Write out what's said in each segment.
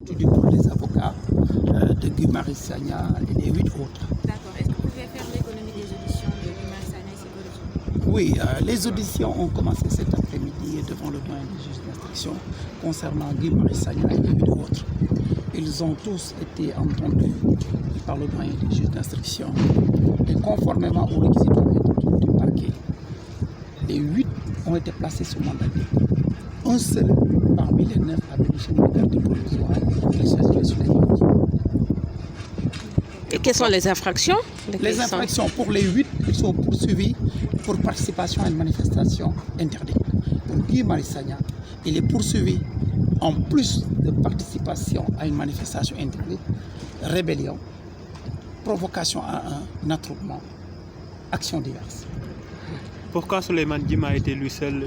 Étudié pour les avocats de Guy Marius Sagna et les 8 autres. D'accord. Est-ce que vous pouvez faire l'économie des auditions de Guy Marius Sagna et ses collègues? Oui, les auditions ont commencé cet après-midi devant le doyen des juges d'instruction concernant Guy Marius Sagna et les 8 autres. Ils ont tous été entendus par le doyen des juges d'instruction et conformément aux réquisitoire du parquet, les 8 ont été placés sous mandat de dépôt. Un seul parmi les 9 a bénéficié de liberté provisoire, il s'agit de Souleymane Diallo. Et quelles sont les infractions? Les infractions pour les 8, ils sont poursuivis pour participation à une manifestation interdite. Pour Guy Marius Sagna, il est poursuivi en plus de participation à une manifestation interdite, rébellion, provocation à un attroupement, actions diverses. Pourquoi Souleymane Diallo a été lui seul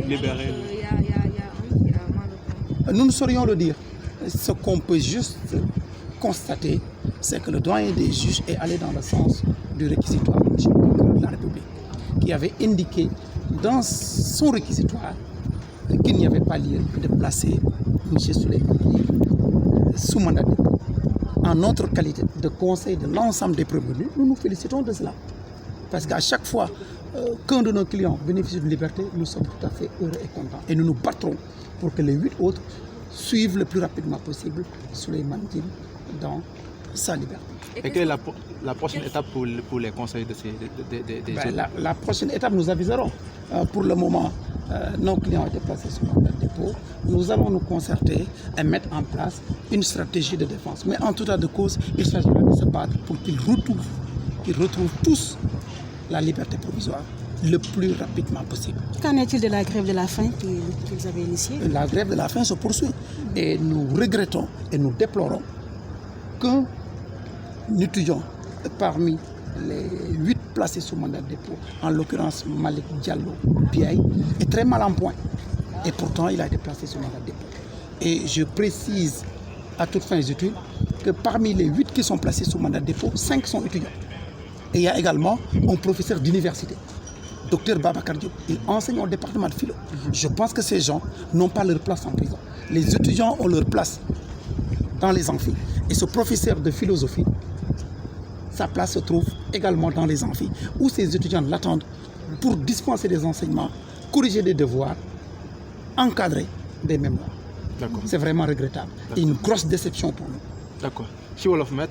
libéré? Il y a un qui a moins de temps. Nous ne saurions le dire. Ce qu'on peut juste constater, c'est que le doyen des juges est allé dans le sens du réquisitoire du procureur de la République, qui avait indiqué dans son réquisitoire qu'il n'y avait pas lieu de placer M. Souleymane Diallo sous mandat de dépôt. En notre qualité de conseil de l'ensemble des prévenus, nous nous félicitons de cela. Parce qu'à chaque fois qu'un de nos clients bénéficie de liberté, nous sommes tout à fait heureux et contents. Et nous nous battrons pour que les 8 autres suivent le plus rapidement possible Souleymane Diallo dans sa liberté. Et quelle est la prochaine étape pour les conseils de ces La prochaine étape, nous aviserons. Pour le moment, nos clients ont été placés sous mandat de dépôt. Nous allons nous concerter et mettre en place une stratégie de défense. Mais en tout état de cause, il s'agira de se battre pour qu'ils retrouvent tous la liberté provisoire le plus rapidement possible. Qu'en est-il de la grève de la faim qu'ils avaient initiée? La grève de la faim se poursuit et nous regrettons et nous déplorons qu'un étudiant parmi les 8 placés sous mandat de dépôt, en l'occurrence Malik Diallo Biaye, est très mal en point. Et pourtant, il a été placé sous mandat de dépôt. Et je précise à toutes fins utiles que parmi les 8 qui sont placés sous mandat de dépôt, 5 sont étudiants. Et il y a également un professeur d'université, Dr Babacar Diop. Il enseigne au département de philo. Je pense que ces gens n'ont pas leur place en prison. Les étudiants ont leur place dans les amphis. Et ce professeur de philosophie, sa place se trouve également dans les amphis, où ces étudiants l'attendent pour dispenser des enseignements, corriger des devoirs, encadrer des mémoires. C'est vraiment regrettable. Et une grosse déception pour nous. D'accord. Si Wolof Met,